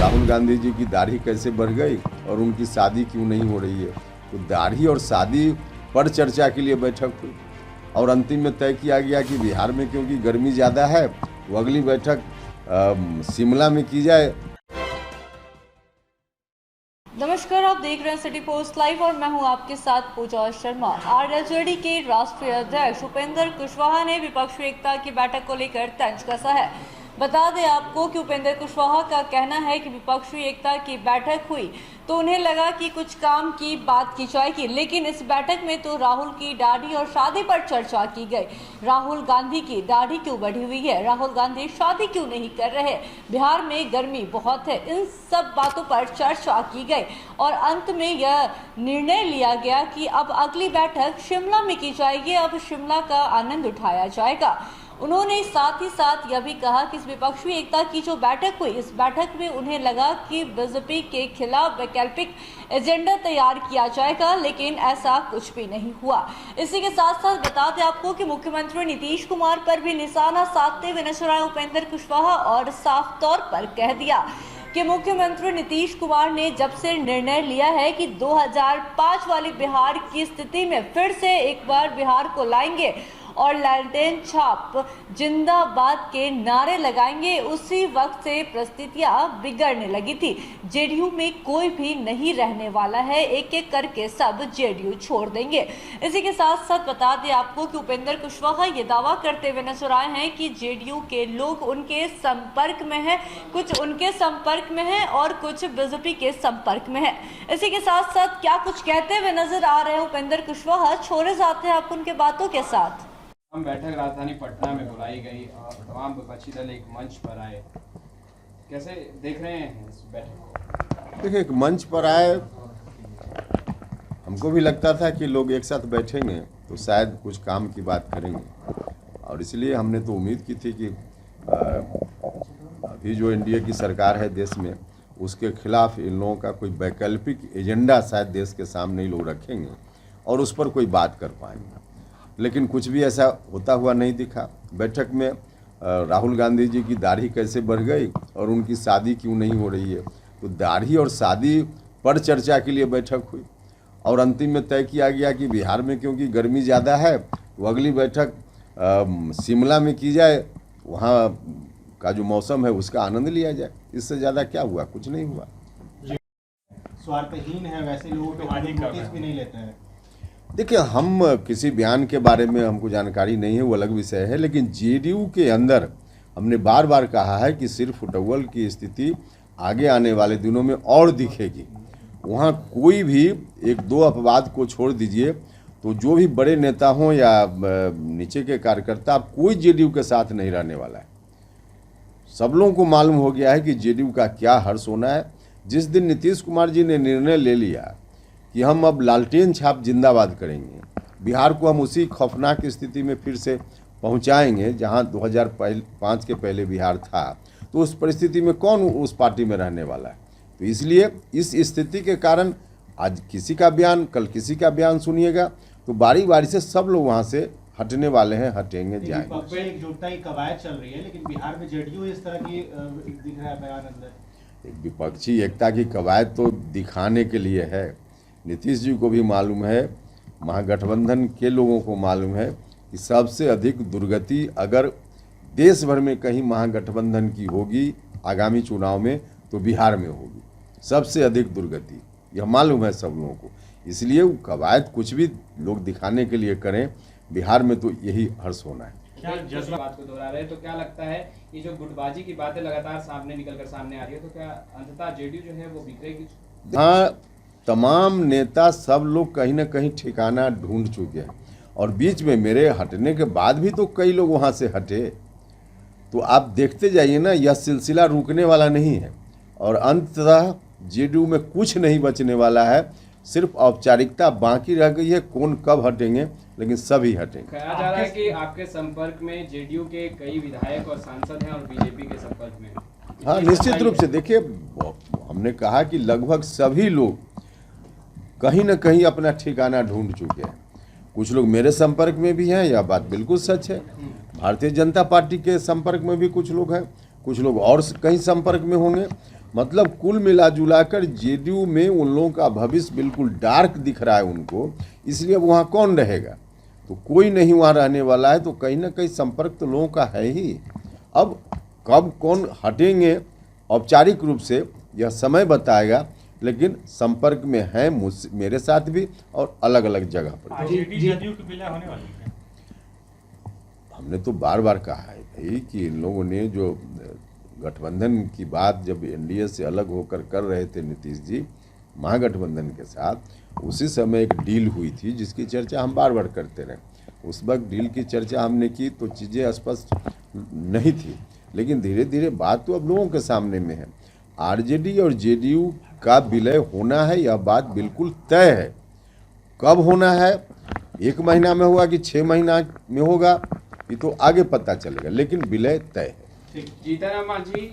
राहुल गांधी जी की दाढ़ी कैसे बढ़ गई और उनकी शादी क्यों नहीं हो रही है। तो दाढ़ी और शादी पर चर्चा के लिए बैठक हुई और अंतिम में तय किया गया कि बिहार में क्योंकि गर्मी ज़्यादा है वो अगली बैठक शिमला में की जाए। नमस्कार, आप देख रहे हैं सिटी पोस्ट लाइव और मैं हूं आपके साथ पूजा शर्मा। आरजेडी के राष्ट्रीय अध्यक्ष उपेंद्र कुशवाहा ने विपक्षी एकता की बैठक को लेकर तंज कसा है। बता दें आपको कि उपेंद्र कुशवाहा का कहना है कि विपक्षी एकता की बैठक हुई तो उन्हें लगा कि कुछ काम की बात की जाएगी, लेकिन इस बैठक में तो राहुल की दाढ़ी और शादी पर चर्चा की गई। राहुल गांधी की दाढ़ी क्यों बढ़ी हुई है, राहुल गांधी शादी क्यों नहीं कर रहे, बिहार में गर्मी बहुत है, इन सब बातों पर चर्चा की गई और अंत में यह निर्णय लिया गया कि अब अगली बैठक शिमला में की जाएगी, अब शिमला का आनंद उठाया जाएगा। उन्होंने साथ ही साथ यह भी कहा कि इस विपक्षी एकता की जो बैठक हुई, इस बैठक में उन्हें लगा कि बीजेपी के खिलाफ वैकल्पिक एजेंडा तैयार किया जाएगा, लेकिन ऐसा कुछ भी नहीं हुआ। इसी के साथ साथ बता दें आपको कि मुख्यमंत्री नीतीश कुमार पर भी निशाना साधते हुए नजर आए उपेंद्र कुशवाहा और साफ तौर पर कह दिया कि मुख्यमंत्री नीतीश कुमार ने जब से निर्णय लिया है कि 2005 वाली बिहार की स्थिति में फिर से एक बार बिहार को लाएंगे और लैलटेन छाप जिंदाबाद के नारे लगाएंगे, उसी वक्त से परिस्थितियां बिगड़ने लगी थी। जेडीयू में कोई भी नहीं रहने वाला है, एक एक करके सब जेडीयू छोड़ देंगे। इसी के साथ साथ बता दें आपको कि उपेंद्र कुशवाहा ये दावा करते हुए नजर आए हैं कि जेडीयू के लोग उनके संपर्क में हैं, कुछ उनके संपर्क में हैं और कुछ बीजेपी के संपर्क में है। इसी के साथ साथ क्या कुछ कहते हुए नजर आ रहे हैं उपेंद्र कुशवाहा, छोड़े जाते हैं आप उनके बातों के साथ। हम बैठक राजधानी पटना में बुलाई गई और तमाम विपक्षी दल एक मंच पर आए, कैसे देख रहे हैं इस बैठक को? देखिए, एक मंच पर आए, हमको भी लगता था कि लोग एक साथ बैठेंगे तो शायद कुछ काम की बात करेंगे और इसलिए हमने तो उम्मीद की थी कि अभी जो एनडीए की सरकार है देश में, उसके खिलाफ इन लोगों का कोई वैकल्पिक एजेंडा शायद देश के सामने ही लोग रखेंगे और उस पर कोई बात कर पाएंगे, लेकिन कुछ भी ऐसा होता हुआ नहीं दिखा। बैठक में राहुल गांधी जी की दाढ़ी कैसे बढ़ गई और उनकी शादी क्यों नहीं हो रही है। तो दाढ़ी और शादी पर चर्चा के लिए बैठक हुई और अंतिम में तय किया गया कि बिहार में क्योंकि गर्मी ज़्यादा है वो अगली बैठक शिमला में की जाए, वहाँ का जो मौसम है उसका आनंद लिया जाए। इससे ज़्यादा क्या हुआ, कुछ नहीं हुआ। स्वार्थहीन है, वैसे लोगों के नोटिस भी नहीं लेते हैं। देखिए, हम किसी बयान के बारे में हमको जानकारी नहीं है, वो अलग विषय है, लेकिन जेडीयू के अंदर हमने बार बार कहा है कि सिर्फ फुटबॉल की स्थिति आगे आने वाले दिनों में और दिखेगी। वहाँ कोई भी एक दो अपवाद को छोड़ दीजिए तो जो भी बड़े नेता हों या नीचे के कार्यकर्ता, कोई जेडीयू के साथ नहीं रहने वाला है। सब लोगों को मालूम हो गया है कि जेडीयू का क्या हर्ष होना है। जिस दिन नीतीश कुमार जी ने निर्णय ले लिया कि हम अब लालटेन छाप जिंदाबाद करेंगे, बिहार को हम उसी खौफनाक स्थिति में फिर से पहुंचाएंगे जहां 2005 के पहले बिहार था, तो उस परिस्थिति में कौन उस पार्टी में रहने वाला है। तो इसलिए इस स्थिति के कारण आज किसी का बयान, कल किसी का बयान सुनिएगा तो बारी बारी से सब लोग वहां से हटने वाले हैं, हटेंगे, जाएंगे। विपक्षी एकजुटता की कवायद चल रही है, लेकिन बिहार में जेडीयू इस तरह की दिख रहा है बयान अंदर। एक विपक्षी एकता की कवायद तो दिखाने के लिए है। नीतीश जी को भी मालूम है, महागठबंधन के लोगों को मालूम है कि सबसे अधिक दुर्गति अगर देश भर में कहीं महागठबंधन की होगी आगामी चुनाव में तो बिहार में होगी, सबसे अधिक दुर्गति, यह मालूम है सब लोगों को। इसलिए वो कवायद कुछ भी लोग दिखाने के लिए करें, बिहार में तो यही हर्ष होना है। क्या जज्बा बात को दोहरा रहे, तो क्या लगता है ये जो गुटबाजी की बातें लगातार निकलकर सामने आ रही है, तो क्या अंततः जेडीयू जो है वो बिखरेगी? हाँ, तमाम नेता सब लोग कहीं ना कहीं ठिकाना ढूंढ चुके हैं और बीच में मेरे हटने के बाद भी तो कई लोग वहाँ से हटे। तो आप देखते जाइए ना, यह सिलसिला रुकने वाला नहीं है और अंततः जेडीयू में कुछ नहीं बचने वाला है, सिर्फ औपचारिकता बाकी रह गई है। कौन कब हटेंगे, लेकिन सभी हटेंगे। कहा जा रहा है कि आपके संपर्क में जेडीयू के कई विधायक और सांसद हैं और बीजेपी के संपर्क में। हाँ, निश्चित रूप से। देखिए, हमने कहा कि लगभग सभी लोग कहीं ना कहीं अपना ठिकाना ढूंढ चुके हैं। कुछ लोग मेरे संपर्क में भी हैं, यह बात बिल्कुल सच है। भारतीय जनता पार्टी के संपर्क में भी कुछ लोग हैं, कुछ लोग और कहीं संपर्क में होंगे मतलब कुल मिला जुला कर जेडीयू में उन लोगों का भविष्य बिल्कुल डार्क दिख रहा है उनको, इसलिए अब वहाँ कौन रहेगा? तो कोई नहीं वहाँ रहने वाला है, तो कहीं ना कहीं संपर्क तो लोगों का है ही। अब कब कौन हटेंगे औपचारिक रूप से यह समय बताएगा, लेकिन संपर्क में है मेरे साथ भी और अलग अलग जगह पर। जेडीयू की विलय होने वाली है। हमने तो बार बार कहा है भाई कि इन लोगों ने जो गठबंधन की बात जब एनडीए से अलग होकर कर रहे थे नीतीश जी महागठबंधन के साथ, उसी समय एक डील हुई थी जिसकी चर्चा हम बार बार करते रहे। उस वक्त डील की चर्चा हमने की तो चीज़ें स्पष्ट नहीं थी, लेकिन धीरे धीरे बात तो अब लोगों के सामने में है। आरजेडी और जेडीयू का विलय होना है, यह बात बिल्कुल तय है। कब होना है, 1 महीना में होगा कि 6 महीना में होगा, ये तो आगे पता चलेगा, लेकिन विलय तय है। जीतन मांझी।